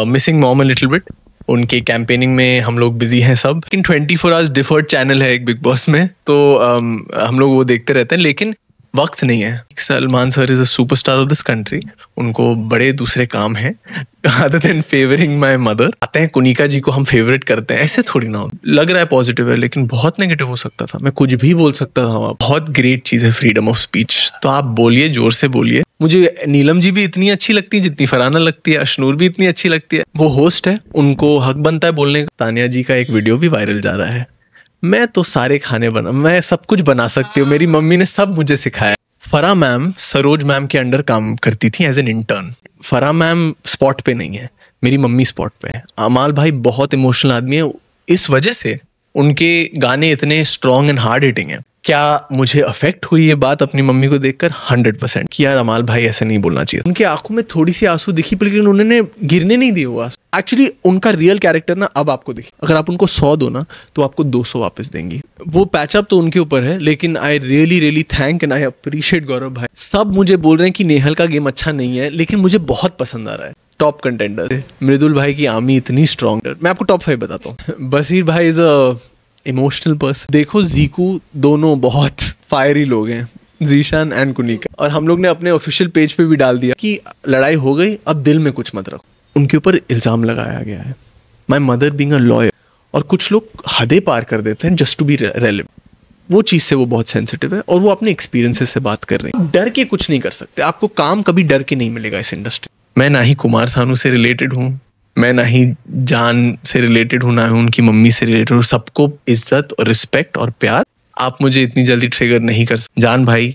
Missing mom a little bit. उनके campaigning में हम लोग बिजी हैं सब। लेकिन 24 आवर्स डिफर्ड चैनल है एक बिग बॉस में, तो हम लोग वो देखते रहते हैं, लेकिन वक्त नहीं है। Salman sir is a superstar of this country. उनको बड़े दूसरे काम हैं other than favouring my mother. आते हैं कुनिका जी को हम फेवरेट करते हैं, ऐसे थोड़ी ना हो। लग रहा है पॉजिटिव है, लेकिन बहुत नेगेटिव हो सकता था। मैं कुछ भी बोल सकता था। बहुत ग्रेट चीज़ है फ्रीडम ऑफ स्पीच। तो आप बोलिए, जोर से बोलिए। मुझे नीलम जी भी इतनी अच्छी लगती है जितनी फरहाना लगती है। अशनूर भी इतनी अच्छी लगती है। वो होस्ट है, उनको हक बनता है बोलने का। तानिया जी का एक वीडियो भी वायरल जा रहा है। मैं तो सारे खाने मैं सब कुछ बना सकती हूँ। मेरी मम्मी ने सब मुझे सिखाया। फरा मैम सरोज मैम के अंडर काम करती थी एज एन इंटर्न। फरा मैम स्पॉट पे नहीं है, मेरी मम्मी स्पॉट पे है। अमाल भाई बहुत इमोशनल आदमी है, इस वजह से उनके गाने इतने स्ट्रॉन्ग एंड हार्ड हिटिंग है। क्या मुझे अफेक्ट हुई ये बात अपनी मम्मी को देखकर? 100% कि यार अमाल भाई ऐसे नहीं बोलना चाहिए। उनकी आंखों में थोड़ी सी आंसू दिखी, लेकिन उन्होंने गिरने नहीं दिए वो आंसू। एक्चुअली उनका रियल कैरेक्टर ना अब आपको दिखे। अगर आप उनको 100 दो ना तो आपको 200 वापस देंगी। वो पैचअप तो उनके ऊपर है, लेकिन I really thank and I appreciate Gaurav भाई। सब मुझे बोल रहे हैं कि नेहल का गेम अच्छा नहीं है, लेकिन मुझे बहुत पसंद आ रहा है। टॉप कंटेंडर मृदुल भाई की आर्मी इतनी स्ट्रॉन्ग। मैं आपको टॉप 5 बताता हूँ। बसीर भाई इज अ इमोशनल पर्सन। देखो जीकू दोनों बहुत फायरी लोग हैं, जीशान एंड कुनिका। और हम लोग ने अपने ऑफिशियल पेज पे भी डाल दिया कि लड़ाई हो गई, अब दिल में कुछ मत रखो। उनके ऊपर इल्जाम लगाया गया है, my mother being a lawyer. और कुछ लोग हदें पार कर देते हैं जस्ट टू बी रेलेवेंट। वो चीज़ से वो बहुत सेंसिटिव है और वो अपने एक्सपीरियंसेस से बात कर रहे हैं। डर के कुछ नहीं कर सकते। आपको काम कभी डर के नहीं मिलेगा इस इंडस्ट्री। मैं ना ही कुमार सानू से रिलेटेड हूँ, मैं ना ही जान से रिलेटेड हूँ, ना ही उनकी मम्मी से रिलेटेड हूँ। सबको इज्जत और रिस्पेक्ट और प्यार। आप मुझे इतनी जल्दी ट्रिगर नहीं कर सकते। जान भाई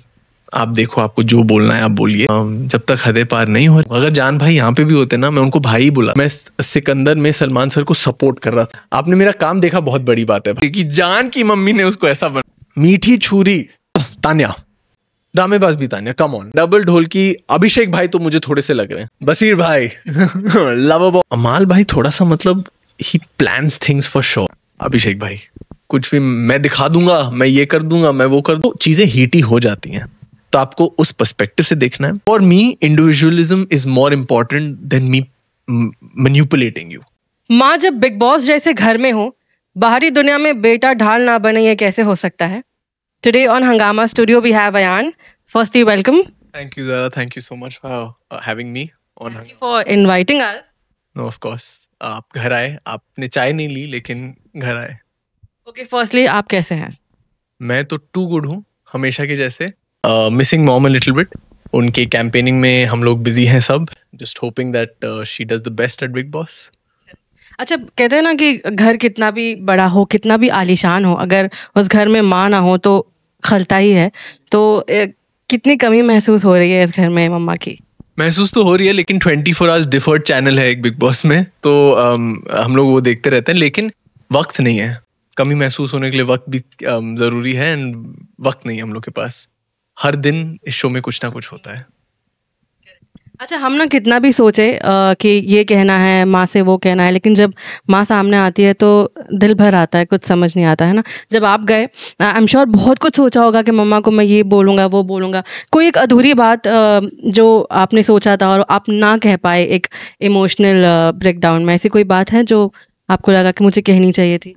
आप देखो, आपको जो बोलना है आप बोलिए, जब तक हदें पार नहीं हो। अगर जान भाई यहाँ पे भी होते ना, मैं उनको भाई बोला। मैं सिकंदर में सलमान सर को सपोर्ट कर रहा था। आपने मेरा काम देखा, बहुत बड़ी बात है कि जान की मम्मी ने उसको ऐसा बना। मीठी छुरी तान्या, ड्रामेबाज भी तान्या, कम ऑन। डबल ढोल की अभिषेक भाई तो मुझे थोड़े से लग रहे हैं। बसीर भाई लवर बॉय। अमाल भाई थोड़ा सा मतलब ही प्लान्स थिंग्स फॉर श्योर। अभिषेक भाई कुछ भी मैं दिखा दूंगा, मैं ये कर दूंगा, मैं वो कर दूं, चीजें हीटी हो जाती हैं। तो आपको उस पर्सपेक्टिव से देखना है। For me individualism is more important than me manipulating you. माँ जब बिग बॉस जैसे घर में हो, बाहरी दुनिया में बेटा ढाल ना बने, ये कैसे हो सकता है? Today on Hangama Studio we have Ayan. Firstly, welcome. Thank you, Zara. Thank you so much for having me on Thank you for inviting us. No, of course. आप घर आए, आपने चाय नहीं ली लेकिन घर आए। Okay, firstly, आप कैसे हैं? मैं तो टू गुड हूँ, हमेशा के जैसे। Missing mom a little bit. उनके कैंपेनिंग में हम लोग बिजी हैं सब। Just hoping that she does the best at big boss. अच्छा, कहते हैं ना कि घर कितना भी बड़ा हो, कितना भी आलीशान हो, अगर उस घर में माँ ना हो तो खलता ही है। तो कितनी कमी महसूस हो रही है इस घर में मम्मा की? महसूस तो हो रही है, लेकिन 24 आवर्स डिफर्ड चैनल है एक बिग बॉस में, तो हम लोग वो देखते रहते हैं, लेकिन वक्त नहीं है। कमी महसूस होने के लिए वक्त भी ज़रूरी है, एंड वक्त नहीं है हम लोग के पास। हर दिन इस शो में कुछ ना कुछ होता है। अच्छा, हम ना कितना भी सोचे कि ये कहना है माँ से, वो कहना है, लेकिन जब माँ सामने आती है तो दिल भर आता है, कुछ समझ नहीं आता है ना। जब आप गए, आई एम श्योर बहुत कुछ सोचा होगा कि मम्मा को मैं ये बोलूँगा, वो बोलूँगा। कोई एक अधूरी बात जो आपने सोचा था और आप ना कह पाए एक इमोशनल ब्रेकडाउन में, ऐसी कोई बात है जो आपको लगा कि मुझे कहनी चाहिए थी?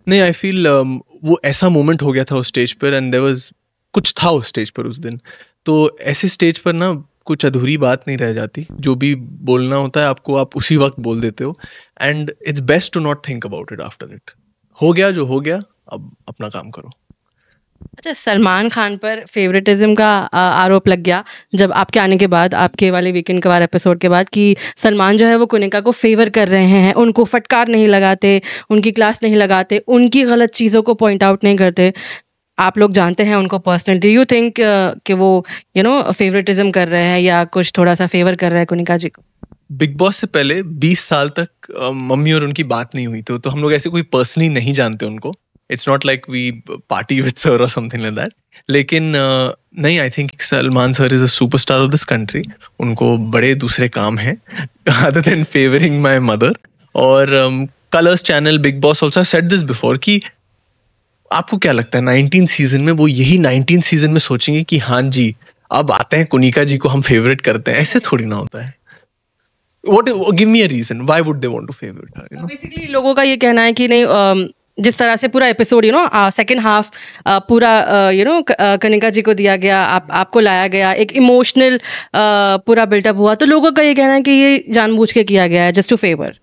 नहीं, आई फील वो ऐसा मोमेंट हो गया था उस स्टेज पर, एंड देयर वाज कुछ था उस स्टेज पर उस दिन। तो ऐसे स्टेज पर ना कुछ अधूरी बात नहीं रह जाती। जो भी बोलना होता है आपको, आप उसी वक्त बोल देते हो, and it's best to not think about it after it. हो गया जो हो गया, अब अपना काम करो। अच्छा, सलमान खान पर फेवरेटिज्म का आरोप लग गया जब आपके आने के बाद, आपके वाले वीकेंड के बाद एपिसोड के बाद, कि सलमान जो है वो कुनिका को फेवर कर रहे हैं, उनको फटकार नहीं लगाते, उनकी क्लास नहीं लगाते, उनकी गलत चीज़ों को पॉइंट आउट नहीं करते। आप लोग जानते हैं उनको पर्सनली। डू यू थिंक कि वो फेवरेटिज्म कर रहे हैं या कुछ थोड़ा सा फेवर कर रहे हैं कुनिका जी को? बिग बॉस से पहले 20 साल तक मम्मी और उनकी बात नहीं हुई, तो हम लोग ऐसे कोई पर्सनली नहीं जानते उनको। It's not like we party with sir और समथिंग लाइक दैट। लेकिन नहीं, I think Salman sir is a superstar of this country. उनको बड़े दूसरे काम हैं other than favouring my mother. और Colors channel, Bigg Boss also said this before कि आपको क्या लगता है 19 सीजन में वो यही 19 सीजन में सोचेंगे कि हाँ जी अब आते हैं कुनिका जी को हम फेवरेट करते हैं? ऐसे थोड़ी ना होता है। What? Give me a reason. Why would they want to favorite her? You know? Basically लोगों का ये कहना है कि नहीं, जिस तरह से पूरा एपिसोड सेकंड हाफ पूरा कनिका जी को दिया गया, आपको लाया गया, एक इमोशनल पूरा बिल्टअप हुआ, तो लोगों का ये कहना है कि ये जानबूझ के किया गया है जस्ट टू फेवर।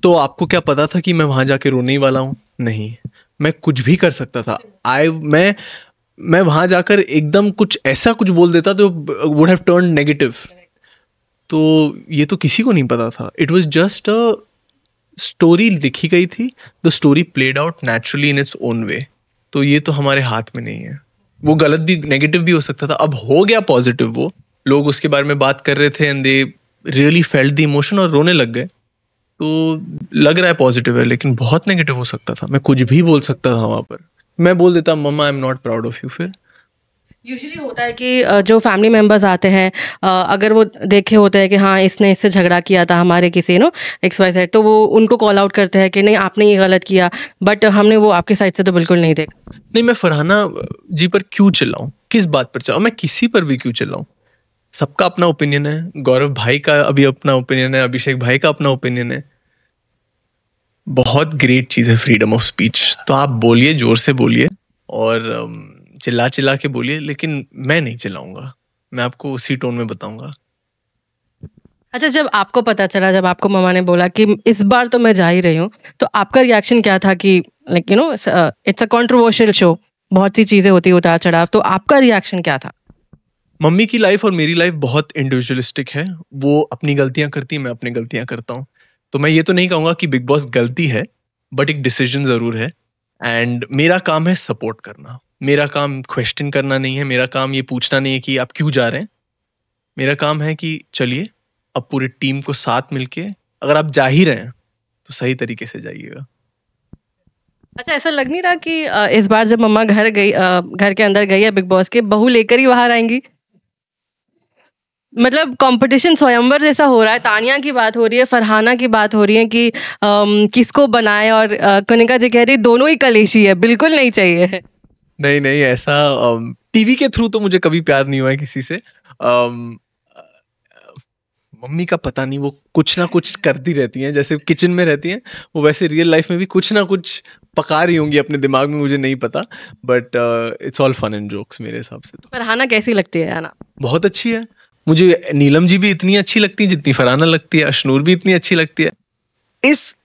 तो आपको क्या पता था कि मैं वहां जाके रोने ही वाला हूँ? नहीं, मैं कुछ भी कर सकता था। मैं वहां जाकर एकदम कुछ ऐसा कुछ बोल देता तो वुड हैव टर्न नेगेटिव। तो ये तो किसी को नहीं पता था। It was just a story लिखी गई थी, the story played out naturally in its own way. तो ये तो हमारे हाथ में नहीं है। वो गलत भी, नेगेटिव भी हो सकता था। अब हो गया पॉजिटिव, वो लोग उसके बारे में बात कर रहे थे and they really felt the emotion और रोने लग गए। तो लग रहा है पॉजिटिव है, लेकिन बहुत नेगेटिव हो सकता था। मैं कुछ भी बोल सकता था वहां पर। मैं बोल देता mamma I am not proud of you. फिर यूजुअली होता है कि जो फैमिली मेम्बर्स आते हैं, अगर वो देखे होते हैं कि हाँ इसने इससे झगड़ा किया था हमारे किसी XYZ, तो वो उनको कॉल आउट करते हैं कि नहीं आपने ये गलत किया, बट हमने वो आपकी साइड से तो बिल्कुल नहीं देखा। नहीं, मैं फरहाना जी पर क्यों चिल्लाऊं? किस बात पर चिल्लाऊं? मैं किसी पर भी क्यों चिल्लाऊं? सबका अपना ओपिनियन है। गौरव भाई का अभी अपना ओपिनियन है, अभिषेक भाई का अपना ओपिनियन है। बहुत ग्रेट चीज़ है फ्रीडम ऑफ स्पीच। तो आप बोलिए, जोर से बोलिए और चिल्ला चिल्ला के बोलिए, लेकिन मैं नहीं चिल्लाऊंगा। मैं आपको उसी टोन में बताऊंगा। अच्छा, जब आपको पता चला, जब आपको मम्मा ने बोला कि इस बार तो मैं जा ही रही हूँ, तो आपका रिएक्शन क्या था? कि like it's a controversial show, बहुत सी चीज़ें होती, उतार चढ़ाव, तो आपका रिएक्शन क्या था? मम्मी की लाइफ और मेरी लाइफ बहुत इंडिविजुअलिस्टिक है। वो अपनी गलतियां करती है, मैं अपनी गलतियां करता हूँ। तो मैं ये तो नहीं कहूँगा कि बिग बॉस गलती है, बट एक डिसीजन ज़रूर है। एंड मेरा काम है सपोर्ट करना। मेरा काम क्वेश्चन करना नहीं है। मेरा काम ये पूछना नहीं है कि आप क्यों जा रहे हैं। मेरा काम है कि चलिए अब पूरी टीम को साथ मिलके, अगर आप जा ही रहे हैं तो सही तरीके से जाइएगा। अच्छा, ऐसा लग नहीं रहा कि इस बार जब मम्मा घर के अंदर गई है बिग बॉस के, बहू लेकर ही बाहर आएंगी? मतलब कंपटीशन स्वयंवर जैसा हो रहा है। तानिया की बात हो रही है, फरहाना की बात हो रही है कि किसको बनाए, और कनिका जी कह रही दोनों ही कलेशी है, बिल्कुल नहीं चाहिए। नहीं नहीं, ऐसा टीवी के थ्रू तो मुझे कभी प्यार नहीं हुआ है किसी से। मम्मी का पता नहीं, वो कुछ ना कुछ करती रहती हैं। जैसे किचन में रहती हैं, वो वैसे रियल लाइफ में भी कुछ ना कुछ पका रही होंगी अपने दिमाग में, मुझे नहीं पता। But it's all fun and jokes मेरे हिसाब से। तो फरहाना कैसी लगती है? ना बहुत अच्छी है। मुझे नीलम जी भी इतनी अच्छी लगती है जितनी फरहाना लगती है। अशनूर भी इतनी अच्छी लगती है।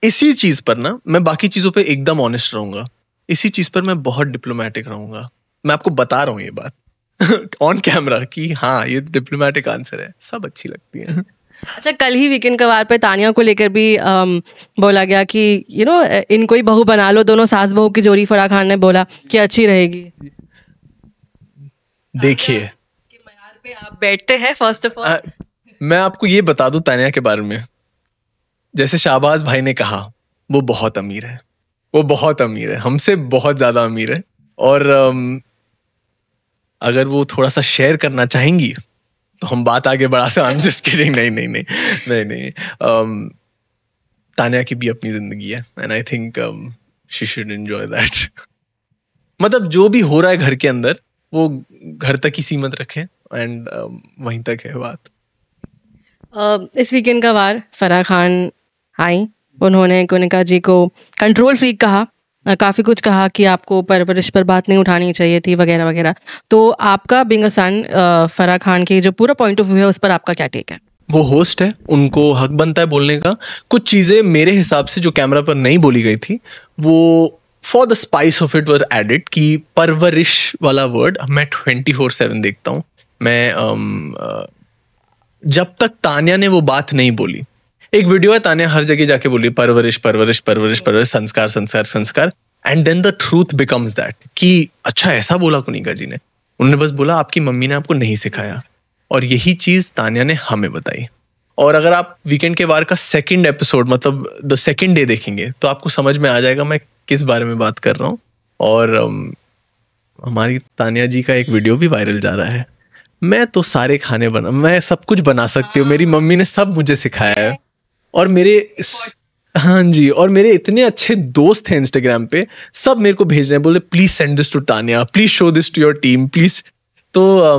इसी चीज पर ना, मैं बाकी चीजों पे एकदम ऑनेस्ट रहूंगा, इसी चीज पर मैं बहुत डिप्लोमेटिक रहूंगा। मैं आपको बता रहा हूँ ये बात ऑन कैमरा कि हाँ ये डिप्लोमेटिक आंसर है। सब अच्छी लगती है। अच्छा, कल ही वीकेंड का वार पे तानिया को लेकर भी बोला गया कि इनको ही बहू बना लो, दोनों सास बहू की जोड़ी। फराह खान ने बोला कि अच्छी रहेगी। देखिए कि मयार पे आप बैठते हैं। फर्स्ट ऑफ ऑल मैं आपको ये बता दूं तानिया के बारे में, जैसे शाहबाज भाई ने कहा, वो बहुत अमीर है। वो बहुत अमीर है, हमसे बहुत ज्यादा अमीर है। और अगर वो थोड़ा सा शेयर करना चाहेंगी तो हम बात आगे बढ़ा सकते। I'm just kidding। नहीं नहीं नहीं नहीं नहीं। तानिया की भी अपनी जिंदगी है and I think she should enjoy that. मतलब जो भी हो रहा है घर के अंदर, वो घर तक ही सीमित रखें एंड वहीं तक है बात। इस वीकेंड का वार फराह खान आई, उन्होंने कनिका जी को कंट्रोल फ्रीक कहा, काफ़ी कुछ कहा कि आपको परवरिश पर बात नहीं उठानी चाहिए थी वगैरह वगैरह। तो आपका बीइंग अ सन, फराह खान की जो पूरा पॉइंट ऑफ व्यू है उस पर आपका क्या टेक है? वो होस्ट है, उनको हक बनता है बोलने का। कुछ चीज़ें मेरे हिसाब से जो कैमरा पर नहीं बोली गई थी, वो for the spice of it were added. कि परवरिश वाला वर्ड मैं 24/7 देखता हूँ। मैं जब तक तानिया ने वो बात नहीं बोली, एक वीडियो है तानिया हर जगह जाके बोली परवरिश परवरिश परवरिश परवरिश, संस्कार संस्कार संस्कार, and then the truth becomes that कि अच्छा ऐसा बोला कनिका जी ने। उन्होंने बस बोला आपकी मम्मी ने आपको नहीं सिखाया, और यही चीज तानिया ने हमें बताई। और अगर आप वीकेंड के वार का सेकंड एपिसोड, मतलब द सेकंड डे देखेंगे, तो आपको समझ में आ जाएगा मैं किस बारे में बात कर रहा हूँ। और हमारी तानिया जी का एक वीडियो भी वायरल जा रहा है। मैं तो सारे खाने मैं सब कुछ बना सकती हूँ, मेरी मम्मी ने सब मुझे सिखाया है। और हाँ जी, और मेरे इतने अच्छे दोस्त हैं इंस्टाग्राम पे, सब मेरे को भेज रहे हैं, बोले please send this to Tania, please show this to your team please. तो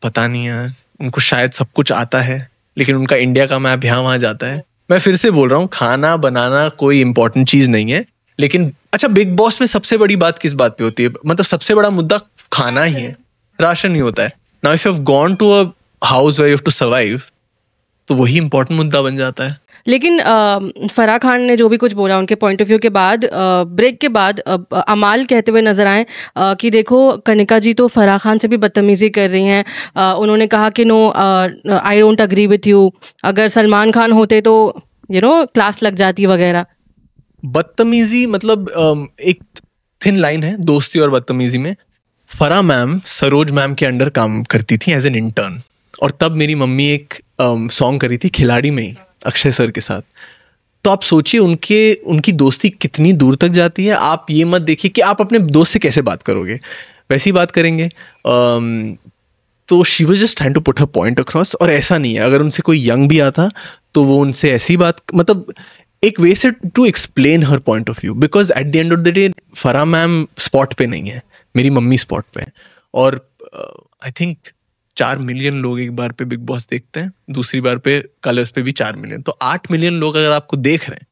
पता नहीं यार, उनको शायद सब कुछ आता है लेकिन उनका इंडिया का मैप यहाँ वहाँ जाता है। मैं फिर से बोल रहा हूँ, खाना बनाना कोई इंपॉर्टेंट चीज नहीं है, लेकिन अच्छा बिग बॉस में सबसे बड़ी बात किस बात पे होती है? मतलब सबसे बड़ा मुद्दा खाना ही है, राशन नहीं होता है। Now if you have gone to a house where you have to survive, तो वही इंपॉर्टेंट मुद्दा बन जाता है। लेकिन फराह खान ने जो भी कुछ बोला उनके पॉइंट ऑफ व्यू के बाद, ब्रेक के बाद अमाल कहते हुए नजर आए कि देखो कनिका जी तो फराह खान से भी बदतमीजी कर रही हैं। उन्होंने कहा कि no, I don't agree with you, अगर सलमान खान होते तो क्लास लग जाती वगैरह। बदतमीजी मतलब एक थिन लाइन है दोस्ती और बदतमीजी में। फराह मैम सरोज मैम के अंडर काम करती थी एज एन इंटर्न, और तब मेरी मम्मी एक सॉन्ग करी थी खिलाड़ी में ही अक्षय सर के साथ। तो आप सोचिए उनकी दोस्ती कितनी दूर तक जाती है। आप ये मत देखिए कि आप अपने दोस्त से कैसे बात करोगे, वैसी बात करेंगे। तो she was just trying to put her point across. और ऐसा नहीं है, अगर उनसे कोई यंग भी आता तो वो उनसे ऐसी बात, मतलब एक वे से to explain her point of view, because at the end of the day Farah ma'am spot पे नहीं है, मेरी मम्मी स्पॉट पे है। और आई थिंक 4 मिलियन लोग एक बार पे बिग बॉस देखते हैं, दूसरी बार पे कलर्स पे भी 4 मिलियन, तो 8 मिलियन लोग अगर आपको देख रहे हैं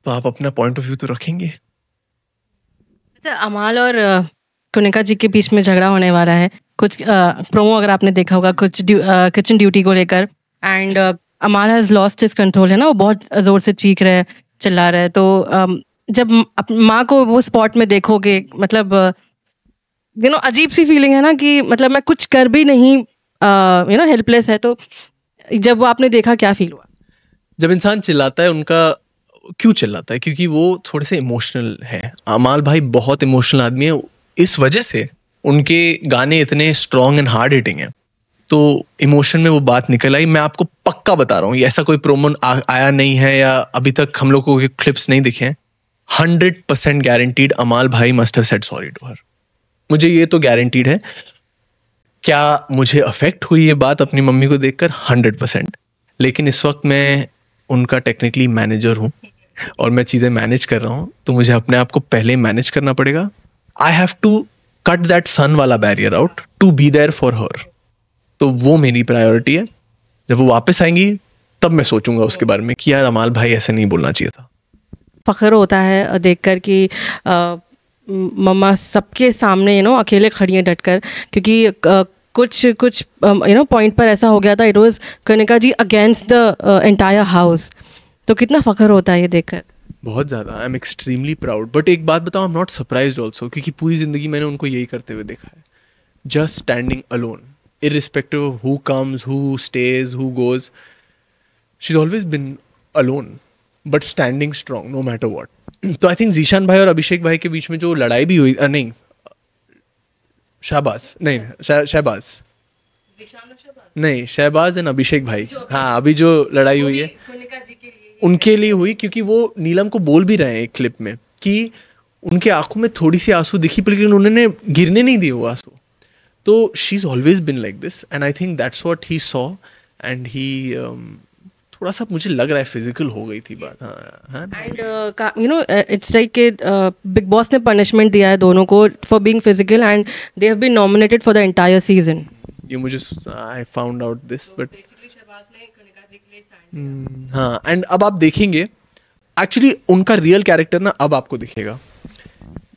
तो आप अपना पॉइंट ऑफ व्यू तो रखेंगे। अच्छा, अमाल और कनिका जी के बीच में झगड़ा होने वाला है। कुछ प्रोमो अगर आपने देखा होगा, कुछ किचन ड्यूटी को लेकर, एंड अमाल हैज लॉस्ट हिज कंट्रोल, है ना, वो बहुत जोर से चीख रहे हैं, चिल्ला रहे हैं। तो जब माँ को वो स्पॉट में देखोगे, मतलब अजीब सी फीलिंग है ना कि मतलब मैं कुछ कर भी नहीं, हेल्पलेस है। तो जब वो आपने देखा, क्या फील हुआ? जब इंसान चिल्लाता है, उनका क्यों चिल्लाता है? क्योंकि वो थोड़े से इमोशनल है। अमाल भाई बहुत इमोशनल आदमी है, इस वजह से उनके गाने इतने स्ट्रॉन्ग एंड हार्ड हिटिंग हैं। तो इमोशन में वो बात निकल आई। मैं आपको पक्का बता रहा हूँ, ये ऐसा कोई प्रोमो आया नहीं है या अभी तक हम लोग को क्लिप्स नहीं दिखे हैं। 100% गारंटीड अमाल भाई must have said sorry to her. मुझे ये तो गारंटीड है। क्या मुझे अफेक्ट हुई ये बात अपनी मम्मी को देखकर? 100%। लेकिन इस वक्त मैं उनका टेक्निकली मैनेजर हूँ और मैं चीज़ें मैनेज कर रहा हूँ, तो मुझे अपने आप को पहले मैनेज करना पड़ेगा। I have to cut that son वाला barrier out to be there for her. तो वो मेरी प्रायोरिटी है। जब वो वापस आएंगी तब मैं सोचूंगा उसके बारे में कि यार अमाल भाई ऐसे नहीं बोलना चाहिए था। फ़ख्र होता है देखकर कि मम्मा सबके सामने अकेले खड़ी हैं डटकर, क्योंकि कुछ पॉइंट पर ऐसा हो गया था, it was Kanika ji against the entire house. तो कितना फ़ख्र होता है ये देखकर। बहुत ज़्यादा। I am extremely proud. But एक बात बताओ, I am not surprised also, क्योंकि पूरी ज़िंदगी मैंने उनको यही करते हुए देखा है। Just standing alone, irrespective of who comes, who stays, who goes. She's always been alone, but standing strong no matter what. तो आई थिंक जीशान भाई और अभिषेक भाई के बीच में जो लड़ाई भी हुई, नहीं शहबाज नहीं शहबाज एंड अभिषेक भाई, हाँ, अभी जो लड़ाई हुई है उनके लिए हुई, क्योंकि वो नीलम को बोल भी रहे हैं एक क्लिप में कि उनके आंखों में थोड़ी सी आंसू दिखी, लेकिन उन्होंने गिरने नहीं दिए वो आंसू। तो she is always been like this, and I think that's what he saw, and he थोड़ा सा मुझे लग रहा है फिजिकल हो गई थी बात। हाँ। एंड इट्स लाइक कि बिग बॉस ने पनिशमेंट दिया है दोनों को for being physical, and they have been nominated for the entire season. ये मुझे I found out this, but हाँ। एंड अब आप देखेंगे एक्चुअली उनका रियल कैरेक्टर ना, अब आपको दिखेगा।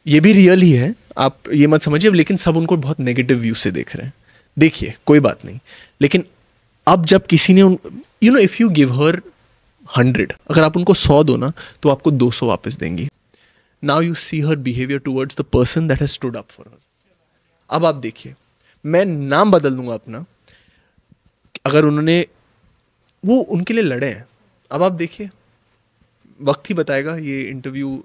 ये भी रियल ही है, आप ये मत समझिए, लेकिन सब उनको बहुत नेगेटिव व्यू से देख रहे हैं। देखिए कोई बात नहीं, लेकिन अब जब किसी ने इफ यू गिव हर 100, अगर आप उनको 100 दो ना, तो आपको 200 वापस देंगी। Now you see her behaviour towards the person that has stood up for her. अब आप देखिए, मैं नाम बदल दूंगा अपना, अगर वो उनके लिए लड़े हैं। अब आप देखिए, वक्त ही बताएगा। ये इंटरव्यू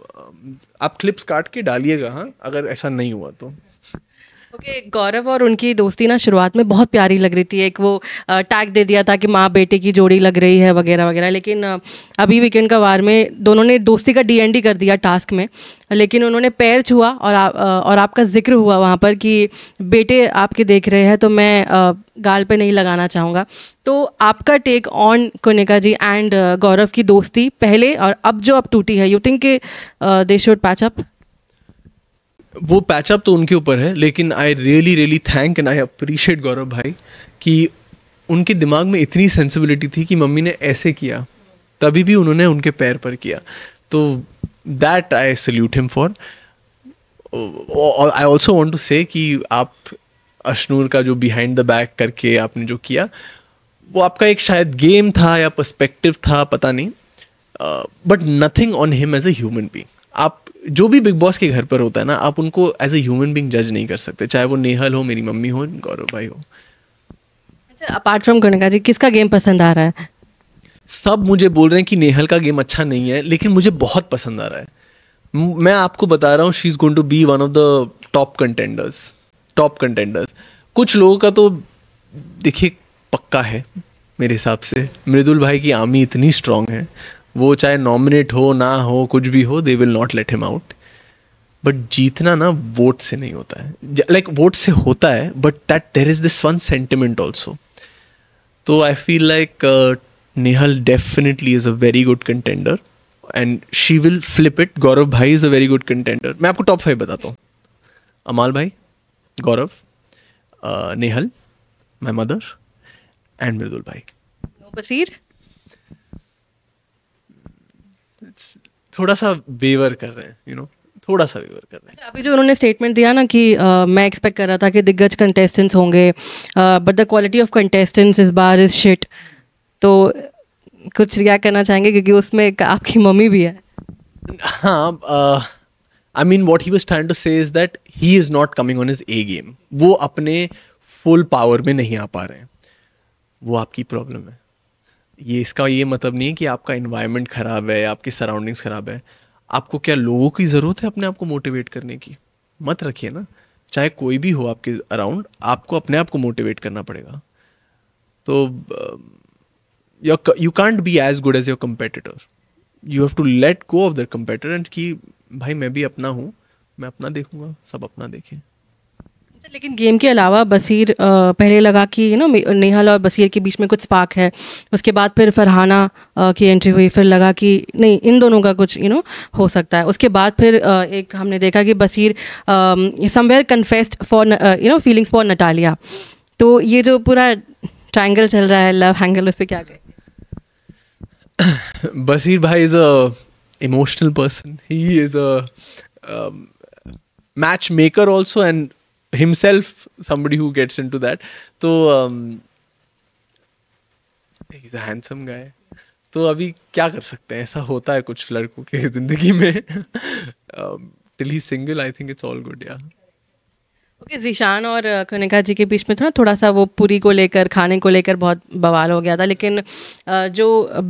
आप क्लिप्स काट के डालिएगा, हाँ, अगर ऐसा नहीं हुआ तो। ओके, गौरव और उनकी दोस्ती ना शुरुआत में बहुत प्यारी लग रही थी। एक वो टैग दे दिया था कि माँ बेटे की जोड़ी लग रही है वगैरह वगैरह, लेकिन अभी वीकेंड का वार में दोनों ने दोस्ती का DND कर दिया टास्क में। लेकिन उन्होंने पैर छुआ और आपका जिक्र हुआ वहाँ पर कि बेटे आपके देख रहे हैं, तो मैं गाल पे नहीं लगाना चाहूँगा। तो आपका take on Kanika ji and Gaurav की दोस्ती पहले और अब जो अब टूटी है, you think they should patch up? वो पैचअप तो उनके ऊपर है, लेकिन I really thank and I appreciate Gaurav भाई कि उनके दिमाग में इतनी सेंसिबिलिटी थी कि मम्मी ने ऐसे किया तभी भी उन्होंने उनके पैर पर किया. तो that I salute him for. I also want to say कि आप अशनूर का जो बिहाइंड द बैक करके आपने जो किया वो आपका एक शायद गेम था या पर्सपेक्टिव था, पता नहीं, but nothing on him as a human being. आप जो भी बिग बॉस के घर पर होता है ना, आप उनको एज ए ह्यूमन बीइंग जज नहीं कर सकते, चाहे वो नेहल हो, मेरी मम्मी हो, गौरव भाई हो. अच्छा, अपार्ट फ्रॉम कनिका जी, किसका गेम पसंद आ रहा है? सब मुझे बोल रहे हैं कि नेहल का गेम अच्छा नहीं है, लेकिन मुझे बहुत पसंद आ रहा है. मैं आपको बता रहा हूँ, she is going to be one of the top contenders. कुछ लोगों का तो देखिए पक्का है मेरे हिसाब से. मृदुल भाई की आर्मी इतनी स्ट्रांग है, वो चाहे नॉमिनेट हो ना हो, कुछ भी हो, they will not let him out. But जीतना ना वोट से नहीं होता है, लाइक वोट से होता है, but that there is this one sentiment also. तो I feel like Nehal definitely is a very good contender and she will flip it. Gaurav भाई is a very good contender. मैं आपको टॉप 5 बताता हूँ. अमाल भाई, Gaurav, Nehal, my mother and Mridul भाई. बसीर थोड़ा सा वेवर कर रहे हैं, थोड़ा सा वेवर कर रहे हैं. अभी जो उन्होंने स्टेटमेंट दिया ना कि मैं एक्सपेक्ट कर रहा था कि दिग्गज कंटेस्टेंट्स होंगे, but the quality of contestants इस बार इज शिट. तो कुछ रिएक्ट करना चाहेंगे, क्योंकि उसमें एक आपकी मम्मी भी है. हाँ, I mean what he was trying to say is that he is not coming on his A game. वो अपने फुल पावर में नहीं आ पा रहे हैं, वो आपकी प्रॉब्लम है. इसका ये मतलब नहीं है कि आपका इन्वायरमेंट खराब है, आपकी सराउंडिंग्स खराब है. आपको क्या लोगों की ज़रूरत है अपने आप को मोटिवेट करने की? मत रखिए ना. चाहे कोई भी हो आपके अराउंड, आपको अपने आप को मोटिवेट करना पड़ेगा. तो you can't be as good as your competitor. You have to let go of that competitor and कि भाई मैं भी अपना हूँ, मैं अपना देखूंगा, सब अपना देखें. लेकिन गेम के अलावा बसीर, पहले लगा कि नेहल और बसीर के बीच में कुछ स्पार्क है. उसके बाद फिर फरहाना की एंट्री हुई, फिर लगा कि नहीं, इन दोनों का कुछ हो सकता है. उसके बाद फिर एक हमने देखा कि Baseer somewhere confessed for feelings for Natalia. तो ये जो पूरा ट्रायंगल चल रहा है, लव एंगल, उस पर क्या कहें? Basir bhai is a emotional person. He is a matchmaker also, and himself somebody who gets into that. So he's a handsome guy. तो अभी क्या कर सकते हैं, ऐसा होता है कुछ लड़कों के जिंदगी में. Till he's single, I think it's all good, yeah. Okay, Zeeshan और कनिका जी के बीच में थोड़ा सा वो पूरी को लेकर, खाने को लेकर बहुत बवाल हो गया था. लेकिन जो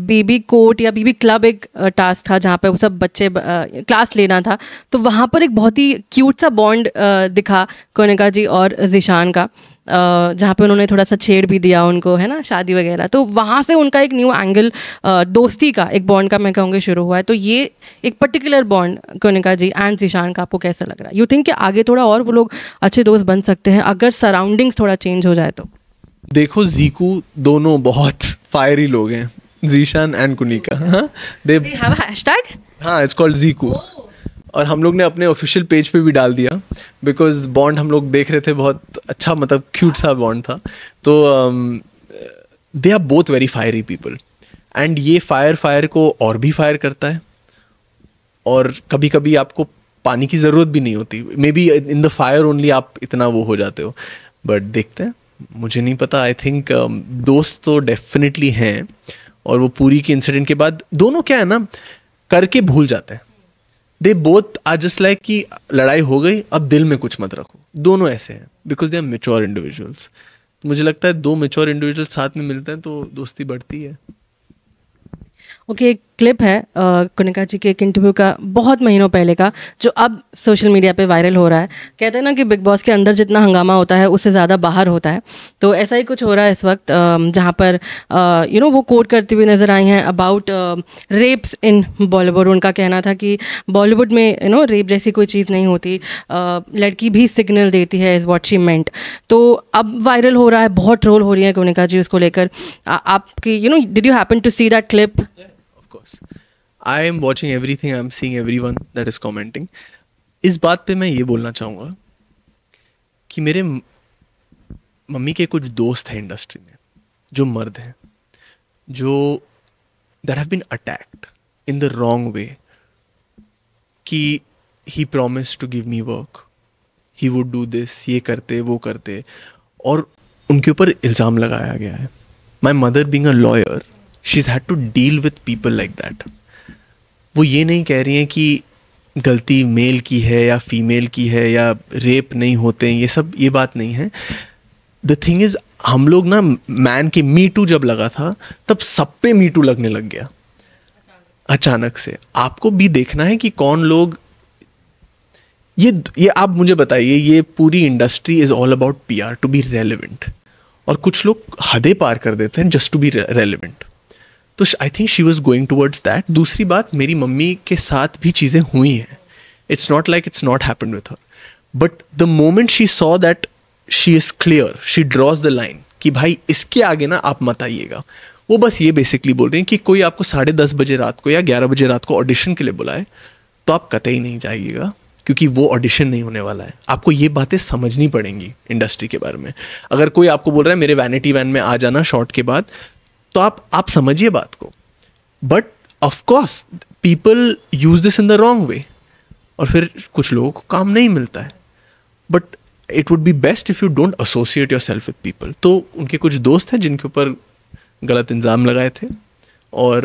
बीबी कोर्ट या बीबी क्लब एक टास्क था जहाँ पे वो सब बच्चे क्लास लेना था, तो वहाँ पर एक बहुत ही क्यूट सा बॉन्ड दिखा कनिका जी और ज़ीशान का, जहाँ पे उन्होंने थोड़ा सा छेड़ भी दिया उनको, है ना, शादी वगैरह. तो वहाँ से उनका एक न्यू एंगल, दोस्ती का, एक बॉन्ड का मैं कहूँगी शुरू हुआ है. तो ये एक particular bond Kanika ji and Zeeshan का आपको कैसा लग रहा है? यू थिंक कि आगे थोड़ा और वो लोग अच्छे दोस्त बन सकते हैं अगर सराउंडिंग्स थोड़ा चेंज हो जाए तो? देखो, जीकू दोनों बहुत फायरी लोग हैं, ज़ीशान एंड कुनिका. हाँ, दे हैव अ हैशटैग. हाँ, इट्स कॉल्ड जीकू. और हम लोग ने अपने ऑफिशियल पेज पे भी डाल दिया, बिकॉज बॉन्ड हम लोग देख रहे थे, बहुत अच्छा, मतलब क्यूट सा बॉन्ड था. तो they are both very fiery people, and ये फायर को और भी फायर करता है. और कभी कभी आपको पानी की ज़रूरत भी नहीं होती, may be in the fire only आप इतना वो हो जाते हो. बट देखते हैं, मुझे नहीं पता. आई थिंक दोस्त तो डेफिनेटली हैं, और वो पूरी के इंसिडेंट के बाद दोनों क्या है ना, करके भूल जाते हैं. They both are just like कि लड़ाई हो गई, अब दिल में कुछ मत रखो. दोनों ऐसे हैं because they are mature individuals. मुझे लगता है दो मेच्योर इंडिविजुअल्स साथ में मिलते हैं तो दोस्ती बढ़ती है. ओके, एक क्लिप है कनिका जी के एक इंटरव्यू का बहुत महीनों पहले का, जो अब सोशल मीडिया पे वायरल हो रहा है. कहते हैं ना कि बिग बॉस के अंदर जितना हंगामा होता है उससे ज़्यादा बाहर होता है. तो ऐसा ही कुछ हो रहा है इस वक्त, जहाँ पर वो कोट करती हुई नज़र आई हैं अबाउट रेप्स इन बॉलीवुड. उनका कहना था कि बॉलीवुड में रेप जैसी कोई चीज़ नहीं होती, लड़की भी सिग्नल देती है, इज़ व्हाट शी मेंट. तो अब वायरल हो रहा है, बहुत ट्रोल हो रही है कनिका जी उसको लेकर. आपकी did you happen to see that clip? Course. I am watching everything. I am seeing everyone that is commenting. इस बात पे मैं ये बोलना चाहूँगा कि मेरे मम्मी के कुछ दोस्त हैं इंडस्ट्री में, जो मर्द हैं, जो that have been attacked in the wrong way, कि he promised to give me work, he would do this, ये करते वो करते, और उनके ऊपर इल्ज़ाम लगाया गया है. My mother being a lawyer, she's had to deal with people like that. वो ये नहीं कह रही हैं कि गलती मेल की है या फीमेल की है या रेप नहीं होते हैं, ये सब ये बात नहीं है. द थिंग इज, हम लोग ना मैन के मी टू जब लगा था तब सब पे मी टू लगने लग गया अचानक से. आपको भी देखना है कि कौन लोग, ये आप मुझे बताइए, ये पूरी industry is all about PR, to be relevant, और कुछ लोग हदें पार कर देते हैं जस्ट टू बी रेलेवेंट. तो I think she was going towards that. दूसरी बात, मेरी मम्मी के साथ भी चीज़ें हुई हैं. It's not like it's not happened with her, but the moment she saw that she is clear, she drawers the line कि भाई इसके आगे ना आप मत आइएगा. वो बस ये बेसिकली बोल रहे हैं कि कोई आपको 10:30 बजे रात को या 11 बजे रात को ऑडिशन के लिए बुलाए तो आप कतई नहीं जाइएगा, क्योंकि वो ऑडिशन नहीं होने वाला है. आपको ये बातें समझनी पड़ेंगी इंडस्ट्री के बारे में. अगर कोई आपको बोल रहा है मेरे वैनिटी वैन में आ जाना शॉट के बाद, तो आप समझिए बात को. But of course people use this in the wrong way, और फिर कुछ लोगों को काम नहीं मिलता है. But it would be best if you don't associate your self with people. तो उनके कुछ दोस्त हैं जिनके ऊपर गलत इल्ज़ाम लगाए थे, और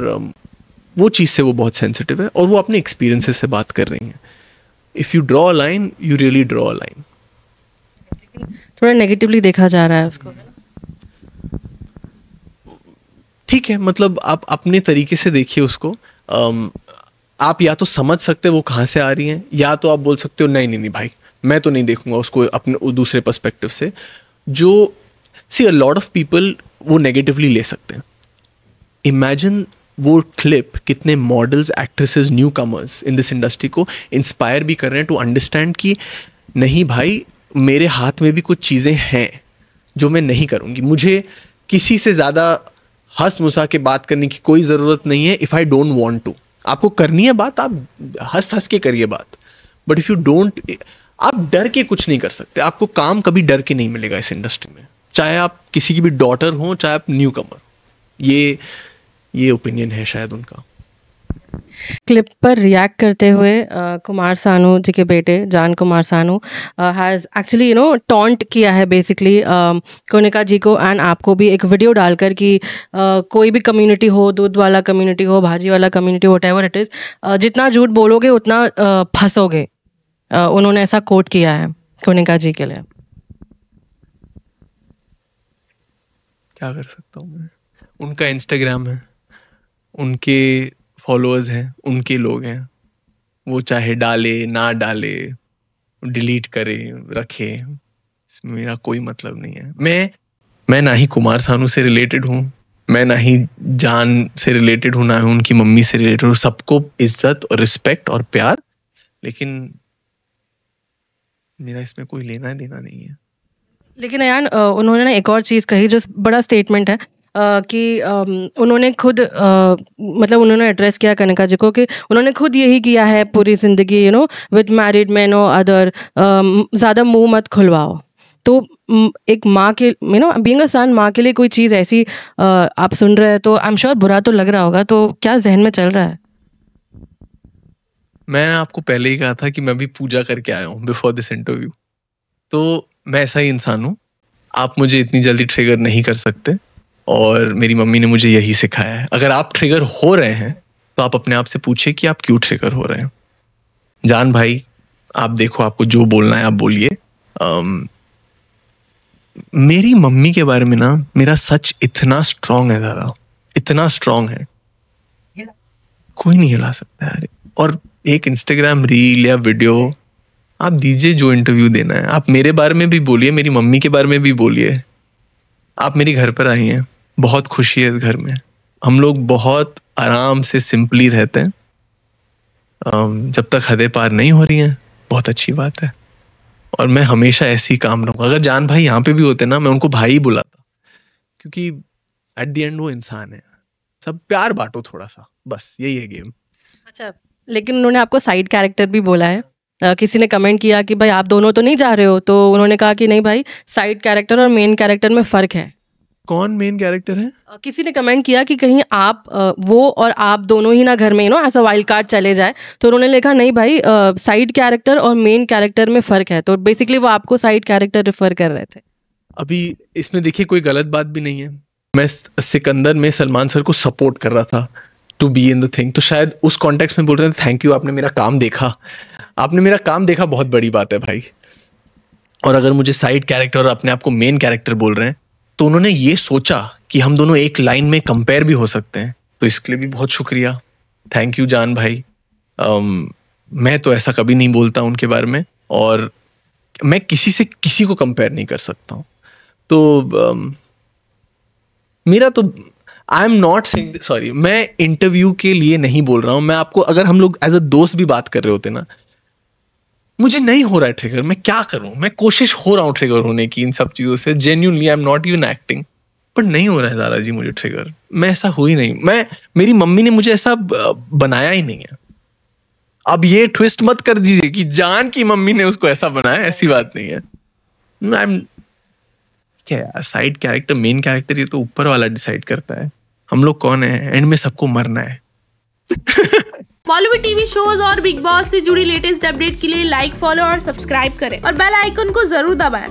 वो चीज़ से वो बहुत सेंसिटिव है, और वो अपने एक्सपीरियंसेस से बात कर रही हैं. If you draw a line, you really draw a line. थोड़ा नेगेटिवली देखा जा रहा है उसको. ठीक है, मतलब आप अपने तरीके से देखिए उसको. आप या तो समझ सकते हो वो कहाँ से आ रही हैं, या तो आप बोल सकते हो नहीं नहीं नहीं भाई, मैं तो नहीं देखूंगा उसको अपने दूसरे पर्सपेक्टिव से. जो सी अ लॉट ऑफ पीपल वो नेगेटिवली ले सकते हैं. इमेजिन वो क्लिप कितने models, actresses, new commerce in this industry को इंस्पायर भी कर रहे हैं टू अंडरस्टैंड कि नहीं भाई, मेरे हाथ में भी कुछ चीज़ें हैं जो मैं नहीं करूँगी. मुझे किसी से ज़्यादा हंस मुसा के बात करने की कोई ज़रूरत नहीं है. If I don't want to, आपको करनी है बात, आप हंस हंस के करिए बात. बट इफ़ यू डोंट, आप डर के कुछ नहीं कर सकते. आपको काम कभी डर के नहीं मिलेगा इस इंडस्ट्री में, चाहे आप किसी की भी डॉटर हो, चाहे आप न्यू कमर. ये ओपिनियन है शायद उनका. क्लिप पर रिएक्ट करते हुए कुमार सानू जी के बेटे जान Kumar Sanu has actually taunt किया है बेसिकली कोनिका जी को एंड आपको भी एक वीडियो डालकर कि कोई भी कम्युनिटी हो, दूध वाला कम्युनिटी हो, भाजी वाला कम्युनिटी, व्हाटएवर इट इज़, जितना झूठ बोलोगे उतना फंसोगे. उन्होंने ऐसा कोट किया है कोनिका जी के लिए. क्या कर सकता हूँ मैं, उनका इंस्टाग्राम है, उनके फॉलोअर्स हैं, उनके लोग हैं, वो चाहे डाले ना डाले, डिलीट करे रखे, इसमें मेरा कोई मतलब नहीं है. मैं ना ही कुमार सानू से रिलेटेड हूँ, मैं ना ही जान से रिलेटेड हूँ, ना ही उनकी मम्मी से रिलेटेड हूँ. सबको इज्जत और रिस्पेक्ट और प्यार, लेकिन मेरा इसमें कोई लेना देना नहीं है. लेकिन अयान, उन्होंने ना एक और चीज़ कही जो बड़ा स्टेटमेंट है कि उन्होंने खुद मतलब उन्होंने एड्रेस किया कनिका जी को कि उन्होंने खुद यही किया है पूरी ज़िंदगी, विद मैरिड मैन और अदर, ज़्यादा मुंह मत खुलवाओ. तो एक माँ के बीइंग अ सन, माँ के लिए कोई चीज़ ऐसी आप सुन रहे हैं तो आई एम श्योर बुरा तो लग रहा होगा. तो क्या जहन में चल रहा है? मैंने आपको पहले ही कहा था कि मैं भी पूजा करके आया हूँ बिफोर दिस इंटरव्यू. तो मैं ऐसा ही इंसान हूँ. आप मुझे इतनी जल्दी ट्रिगर नहीं कर सकते, और मेरी मम्मी ने मुझे यही सिखाया है. अगर आप ट्रिगर हो रहे हैं तो आप अपने आप से पूछिए कि आप क्यों ट्रिगर हो रहे हैं. जान भाई, आप देखो, आपको जो बोलना है आप बोलिए. मेरी मम्मी के बारे में ना मेरा सच इतना स्ट्रांग है, ज़रा इतना स्ट्रांग है, कोई नहीं हिला सकता है. और एक इंस्टाग्राम रील या वीडियो आप दीजिए, जो इंटरव्यू देना है आप मेरे बारे में भी बोलिए, मेरी मम्मी के बारे में भी बोलिए. आप मेरे घर पर आई हैं, बहुत खुशी है इस घर में. हम लोग बहुत आराम से सिंपली रहते हैं. जब तक हदें पार नहीं हो रही हैं, बहुत अच्छी बात है. और मैं हमेशा ऐसे ही काम रहूँगा. अगर जान भाई यहाँ पे भी होते ना, मैं उनको भाई ही बुलाता, क्योंकि एट द एंड वो इंसान है. सब प्यार बांटो थोड़ा सा, बस यही है गेम. अच्छा, लेकिन उन्होंने आपको साइड कैरेक्टर भी बोला है. किसी ने कमेंट किया कि भाई आप दोनों तो नहीं जा रहे हो, तो उन्होंने कहा कि नहीं भाई, साइड कैरेक्टर और मेन कैरेक्टर में फ़र्क है. कौन मेन कैरेक्टर है? किसी ने कमेंट किया कि कहीं आप वो और आप दोनों ही ना घर में ऐसा वाइल्ड कार्ड चले जाए, तो उन्होंने लिखा नहीं भाई, साइड कैरेक्टर और मेन कैरेक्टर में फ़र्क है, तो बेसिकली वो आपको साइड कैरेक्टर रेफर कर रहे थे। अभी इसमें देखिए कोई गलत बात भी नहीं है, मैं सिकंदर में सलमान सर को सपोर्ट कर रहा था to be in the thing, तो शायद उस कॉन्टेक्स्ट में बोल रहे थे थैंक यू, आपने मेरा काम देखा, आपने मेरा काम देखा, बहुत बड़ी बात है भाई। और अगर मुझे साइड कैरेक्टर और अपने आप को मेन कैरेक्टर बोल रहे हैं, तो उन्होंने ये सोचा कि हम दोनों एक लाइन में कंपेयर भी हो सकते हैं, तो इसके लिए भी बहुत शुक्रिया, थैंक यू जान भाई। मैं तो ऐसा कभी नहीं बोलता उनके बारे में, और मैं किसी से किसी को कंपेयर नहीं कर सकता हूँ। तो मेरा तो आई एम नॉट सेइंग, सॉरी, मैं इंटरव्यू के लिए नहीं बोल रहा हूँ, मैं आपको, अगर हम लोग एज अ दोस्त भी बात कर रहे होते ना, मुझे नहीं हो रहा है ट्रिगर, मैं क्या करूं, मैं कोशिश हो रहा हूँ ट्रिगर होने की इन सब चीज़ों से, genuinely I am not even acting, पर नहीं हो रहा है ज़ारा जी मुझे ट्रिगर, मैं ऐसा हो ही नहीं, मेरी मम्मी ने मुझे ऐसा बनाया ही नहीं है। अब ये ट्विस्ट मत कर दीजिए कि जान की मम्मी ने उसको ऐसा बनाया, ऐसी बात नहीं है। आई एम क्या यार, साइड कैरेक्टर मेन कैरेक्टर ये तो ऊपर वाला डिसाइड करता है, हम लोग कौन है, एंड में सबको मरना है। बॉलीवुड टीवी शोज और बिग बॉस से जुड़ी लेटेस्ट अपडेट के लिए लाइक, फॉलो और सब्सक्राइब करें और बेल आइकन को जरूर दबाएं।